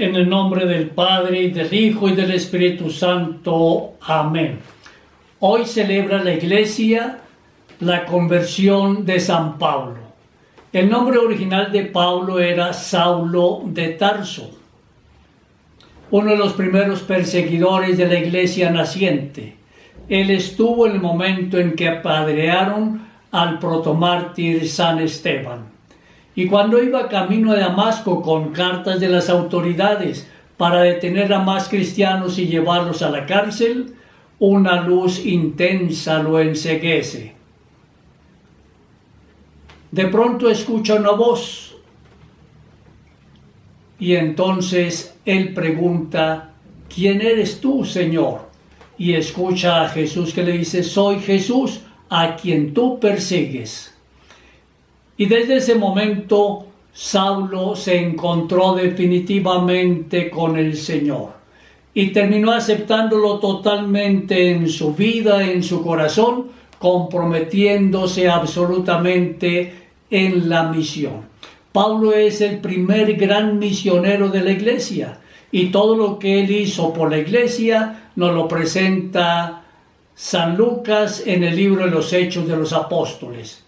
En el nombre del Padre, y del Hijo, y del Espíritu Santo. Amén. Hoy celebra la Iglesia la conversión de San Pablo. El nombre original de Pablo era Saulo de Tarso, uno de los primeros perseguidores de la Iglesia naciente. Él estuvo en el momento en que apedrearon al protomártir San Esteban. Y cuando iba camino a Damasco con cartas de las autoridades para detener a más cristianos y llevarlos a la cárcel, una luz intensa lo enceguece. De pronto escucha una voz y entonces él pregunta: ¿quién eres tú, Señor? Y escucha a Jesús que le dice: soy Jesús a quien tú persigues. Y desde ese momento Saulo se encontró definitivamente con el Señor y terminó aceptándolo totalmente en su vida, en su corazón, comprometiéndose absolutamente en la misión. Pablo es el primer gran misionero de la Iglesia y todo lo que él hizo por la Iglesia nos lo presenta San Lucas en el libro de los Hechos de los Apóstoles.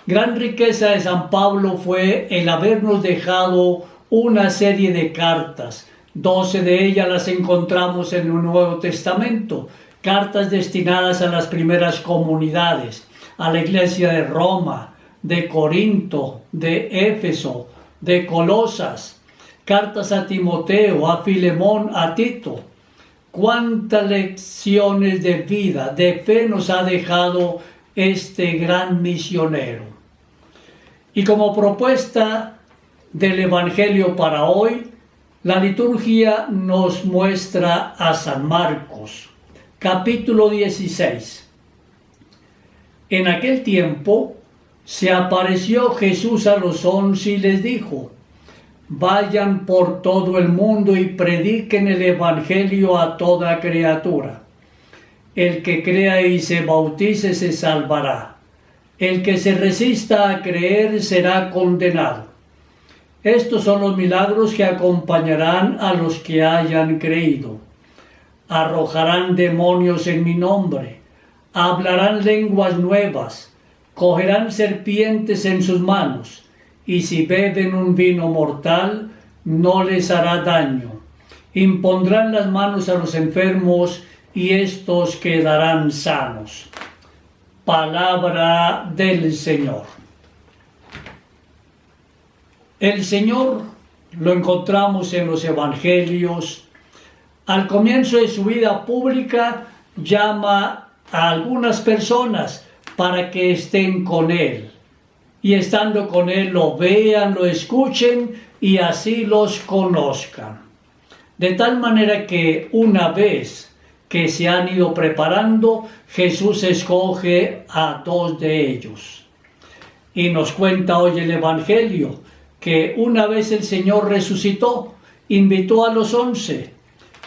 Gran riqueza de San Pablo fue el habernos dejado una serie de cartas. 12 de ellas las encontramos en el Nuevo Testamento. Cartas destinadas a las primeras comunidades, a la iglesia de Roma, de Corinto, de Éfeso, de Colosas. Cartas a Timoteo, a Filemón, a Tito. Cuántas lecciones de vida, de fe nos ha dejado este gran misionero. Y como propuesta del Evangelio para hoy, la liturgia nos muestra a San Marcos, capítulo 16. En aquel tiempo se apareció Jesús a los 11 y les dijo: vayan por todo el mundo y prediquen el Evangelio a toda criatura. El que crea y se bautice se salvará. El que se resista a creer será condenado. Estos son los milagros que acompañarán a los que hayan creído. Arrojarán demonios en mi nombre, hablarán lenguas nuevas, cogerán serpientes en sus manos, y si beben un vino mortal, no les hará daño. Impondrán las manos a los enfermos, y estos quedarán sanos. Palabra del Señor. El Señor lo encontramos en los Evangelios. Al comienzo de su vida pública llama a algunas personas para que estén con Él. Y estando con Él lo vean, lo escuchen y así los conozcan. De tal manera que una vez que se han ido preparando, Jesús escoge a 2 de ellos. Y nos cuenta hoy el Evangelio que una vez el Señor resucitó, invitó a los 11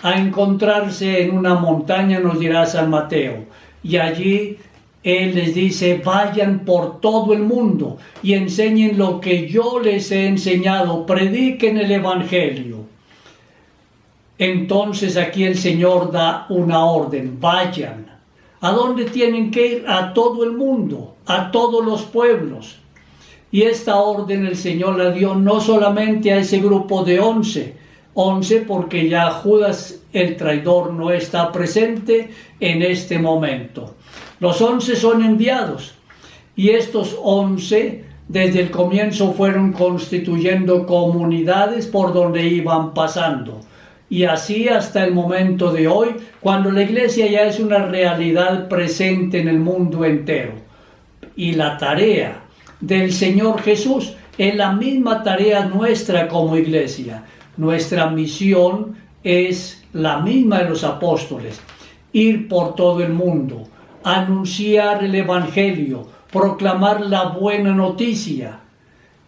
a encontrarse en una montaña, nos dirá San Mateo, y allí Él les dice: vayan por todo el mundo y enseñen lo que yo les he enseñado, prediquen el Evangelio. Entonces aquí el Señor da una orden: vayan. ¿A dónde tienen que ir? A todo el mundo, a todos los pueblos. Y esta orden el Señor la dio no solamente a ese grupo de 11 porque ya Judas el traidor no está presente en este momento. Los 11 son enviados y estos 11 desde el comienzo fueron constituyendo comunidades por donde iban pasando. Y así hasta el momento de hoy, cuando la Iglesia ya es una realidad presente en el mundo entero. Y la tarea del Señor Jesús es la misma tarea nuestra como Iglesia. Nuestra misión es la misma de los apóstoles: ir por todo el mundo, anunciar el Evangelio, proclamar la buena noticia.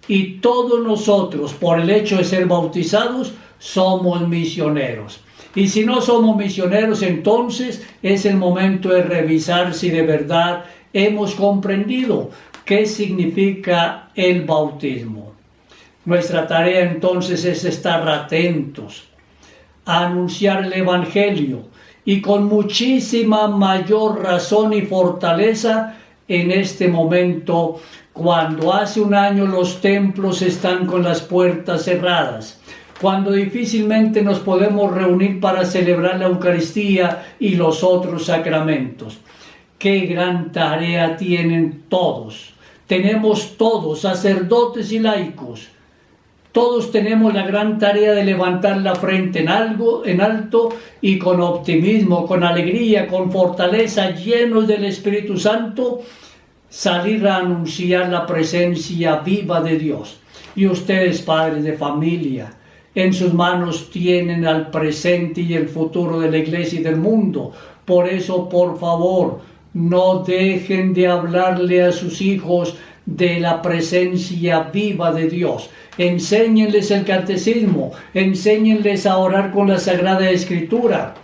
Y todos nosotros, por el hecho de ser bautizados, somos misioneros. Y si no somos misioneros, entonces es el momento de revisar si de verdad hemos comprendido qué significa el bautismo. Nuestra tarea entonces es estar atentos a anunciar el Evangelio y con muchísima mayor razón y fortaleza en este momento, cuando hace un año los templos están con las puertas cerradas, cuando difícilmente nos podemos reunir para celebrar la Eucaristía y los otros sacramentos. ¡Qué gran tarea tienen todos! Tenemos todos, sacerdotes y laicos. Todos tenemos la gran tarea de levantar la frente en alto y con optimismo, con alegría, con fortaleza, llenos del Espíritu Santo, salir a anunciar la presencia viva de Dios. Y ustedes, padres de familia, en sus manos tienen al presente y el futuro de la Iglesia y del mundo. Por eso, por favor, no dejen de hablarle a sus hijos de la presencia viva de Dios. Enséñenles el catecismo, enséñenles a orar con la Sagrada Escritura,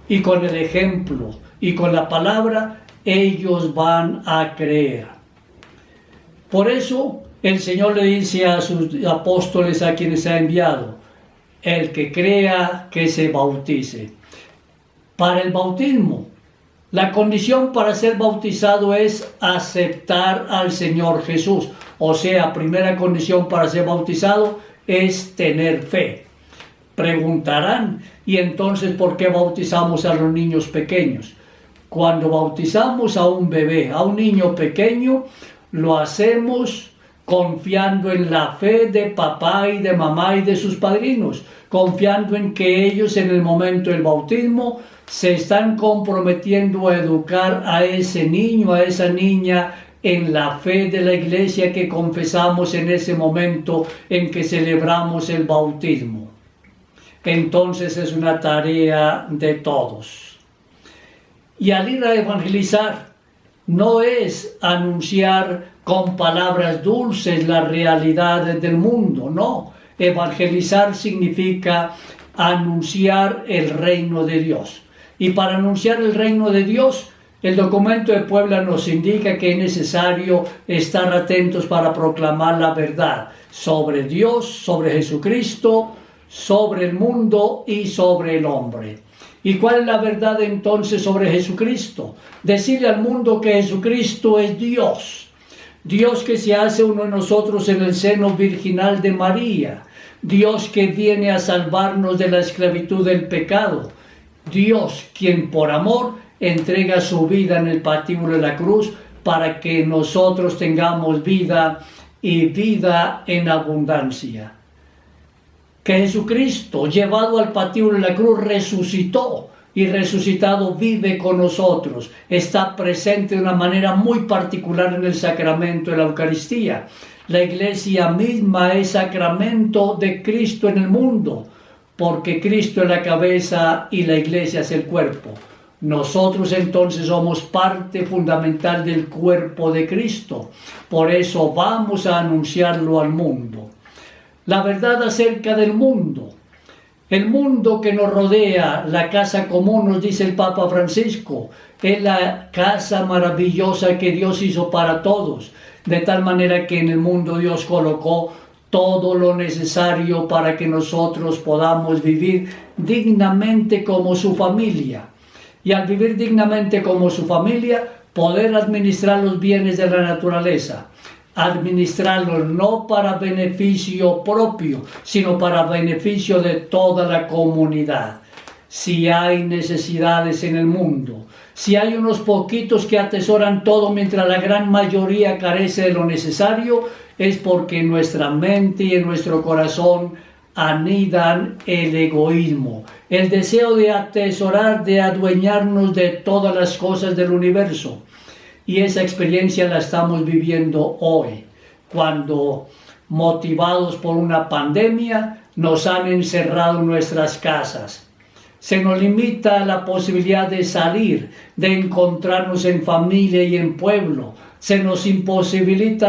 y con el ejemplo y con la palabra ellos van a creer. Por eso el Señor le dice a sus apóstoles a quienes ha enviado: el que crea, que se bautice. Para el bautismo, la condición para ser bautizado es aceptar al Señor Jesús. O sea, primera condición para ser bautizado es tener fe. Preguntarán, ¿y entonces por qué bautizamos a los niños pequeños? Cuando bautizamos a un bebé, a un niño pequeño, lo hacemos confiando en la fe de papá y de mamá y de sus padrinos, confiando en que ellos en el momento del bautismo se están comprometiendo a educar a ese niño, a esa niña, en la fe de la Iglesia que confesamos en ese momento en que celebramos el bautismo. Entonces es una tarea de todos. Y al ir a evangelizar, no es anunciar con palabras dulces las realidades del mundo, no. Evangelizar significa anunciar el reino de Dios. Y para anunciar el reino de Dios, el documento de Puebla nos indica que es necesario estar atentos para proclamar la verdad sobre Dios, sobre Jesucristo, sobre el mundo y sobre el hombre. ¿Y cuál es la verdad entonces sobre Jesucristo? Decirle al mundo que Jesucristo es Dios. Dios que se hace uno de nosotros en el seno virginal de María. Dios que viene a salvarnos de la esclavitud del pecado. Dios quien por amor entrega su vida en el patíbulo de la cruz para que nosotros tengamos vida y vida en abundancia. Que Jesucristo, llevado al patíbulo de la cruz, resucitó y resucitado vive con nosotros. Está presente de una manera muy particular en el sacramento de la Eucaristía. La Iglesia misma es sacramento de Cristo en el mundo, porque Cristo es la cabeza y la Iglesia es el cuerpo. Nosotros entonces somos parte fundamental del cuerpo de Cristo. Por eso vamos a anunciarlo al mundo. La verdad acerca del mundo. El mundo que nos rodea, la casa común, nos dice el Papa Francisco, es la casa maravillosa que Dios hizo para todos. De tal manera que en el mundo Dios colocó todo lo necesario para que nosotros podamos vivir dignamente como su familia. Y al vivir dignamente como su familia, poder administrar los bienes de la naturaleza. Administrarlos no para beneficio propio, sino para beneficio de toda la comunidad. Si hay necesidades en el mundo, si hay unos poquitos que atesoran todo mientras la gran mayoría carece de lo necesario, es porque en nuestra mente y en nuestro corazón anidan el egoísmo, el deseo de atesorar, de adueñarnos de todas las cosas del universo. Y esa experiencia la estamos viviendo hoy, cuando, motivados por una pandemia, nos han encerrado en nuestras casas. Se nos limita la posibilidad de salir, de encontrarnos en familia y en pueblo. Se nos imposibilita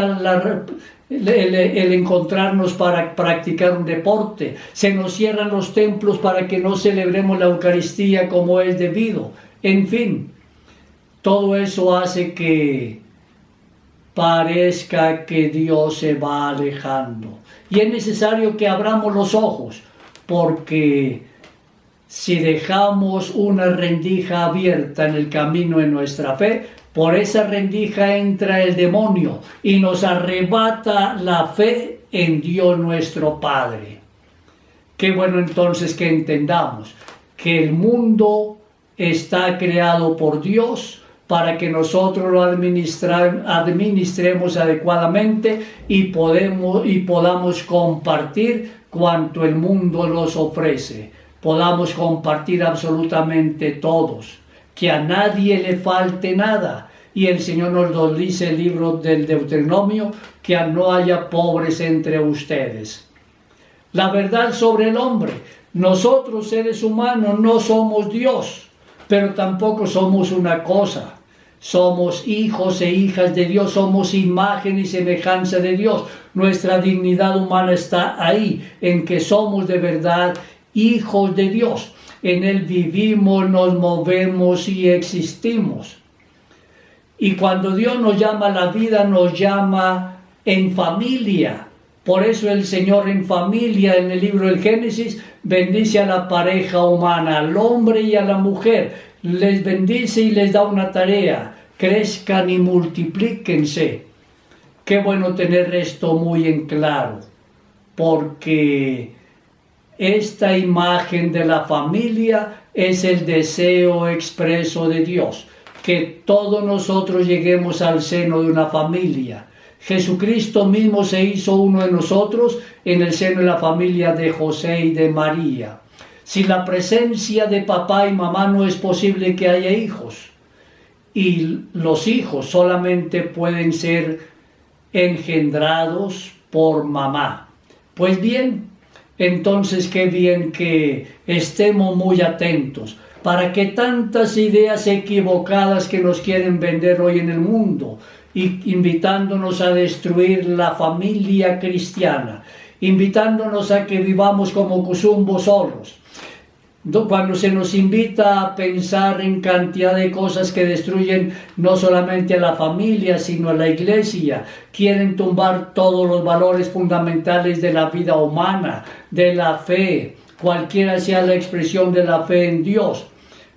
el encontrarnos para practicar un deporte. Se nos cierran los templos para que no celebremos la Eucaristía como es debido. En fin, todo eso hace que parezca que Dios se va alejando. Y es necesario que abramos los ojos, porque si dejamos una rendija abierta en el camino de nuestra fe, por esa rendija entra el demonio y nos arrebata la fe en Dios nuestro Padre. Qué bueno entonces que entendamos que el mundo está creado por Dios para que nosotros lo administremos adecuadamente y podamos compartir cuanto el mundo nos ofrece. Podamos compartir absolutamente todos, que a nadie le falte nada. Y el Señor nos lo dice el libro del Deuteronomio, que no haya pobres entre ustedes. La verdad sobre el hombre: nosotros seres humanos no somos Dios, pero tampoco somos una cosa. Somos hijos e hijas de Dios, somos imagen y semejanza de Dios. Nuestra dignidad humana está ahí, en que somos de verdad hijos de Dios. En Él vivimos, nos movemos y existimos. Y cuando Dios nos llama a la vida, nos llama en familia. Por eso el Señor en familia, en el libro del Génesis, bendice a la pareja humana, al hombre y a la mujer. Les bendice y les da una tarea: crezcan y multiplíquense. Qué bueno tener esto muy en claro, porque esta imagen de la familia es el deseo expreso de Dios, que todos nosotros lleguemos al seno de una familia. Jesucristo mismo se hizo uno de nosotros en el seno de la familia de José y de María. Sin la presencia de papá y mamá no es posible que haya hijos. Y los hijos solamente pueden ser engendrados por mamá. Pues bien, entonces qué bien que estemos muy atentos para que tantas ideas equivocadas que nos quieren vender hoy en el mundo, y invitándonos a destruir la familia cristiana, invitándonos a que vivamos como cuzumbos solos. Cuando se nos invita a pensar en cantidad de cosas que destruyen no solamente a la familia, sino a la iglesia, quieren tumbar todos los valores fundamentales de la vida humana, de la fe, cualquiera sea la expresión de la fe en Dios.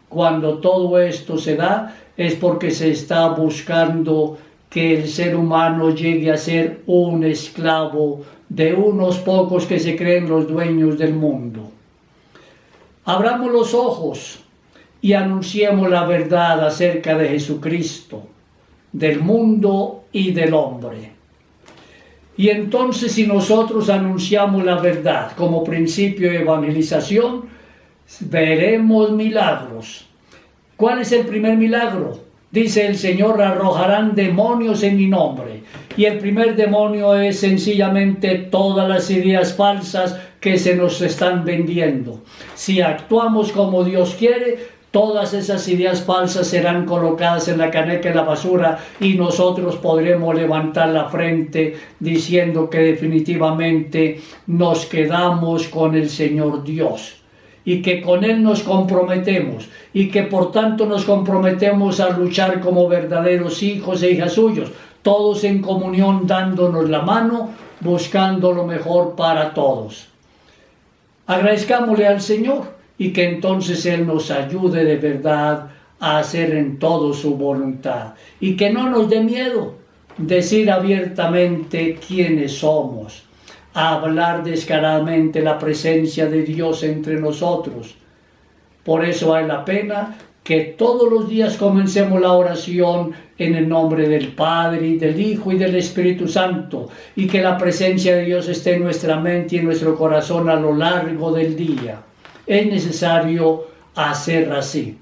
Cuando todo esto se da, es porque se está buscando que el ser humano llegue a ser un esclavo de unos pocos que se creen los dueños del mundo. Abramos los ojos y anunciemos la verdad acerca de Jesucristo, del mundo y del hombre. Y entonces, si nosotros anunciamos la verdad como principio de evangelización, veremos milagros. ¿Cuál es el primer milagro? Dice el Señor: arrojarán demonios en mi nombre. Y el primer demonio es sencillamente todas las ideas falsas que se nos están vendiendo. Si actuamos como Dios quiere, todas esas ideas falsas serán colocadas en la caneca de la basura y nosotros podremos levantar la frente diciendo que definitivamente nos quedamos con el Señor Dios, y que con Él nos comprometemos, y que por tanto nos comprometemos a luchar como verdaderos hijos e hijas suyos, todos en comunión, dándonos la mano, buscando lo mejor para todos. Agradezcámosle al Señor, y que entonces Él nos ayude de verdad a hacer en todo su voluntad, y que no nos dé miedo decir abiertamente quiénes somos, a hablar descaradamente la presencia de Dios entre nosotros. Por eso vale la pena que todos los días comencemos la oración en el nombre del Padre, y del Hijo, y del Espíritu Santo, y que la presencia de Dios esté en nuestra mente y en nuestro corazón a lo largo del día. Es necesario hacer así.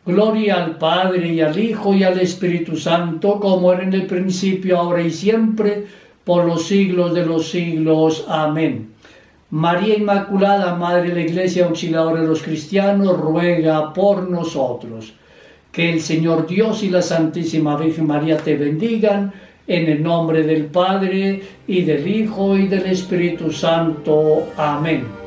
Gloria al Padre, y al Hijo, y al Espíritu Santo, como era en el principio, ahora y siempre, por los siglos de los siglos. Amén. María Inmaculada, Madre de la Iglesia, auxiliadora de los cristianos, ruega por nosotros. Que el Señor Dios y la Santísima Virgen María te bendigan, en el nombre del Padre, y del Hijo, y del Espíritu Santo. Amén.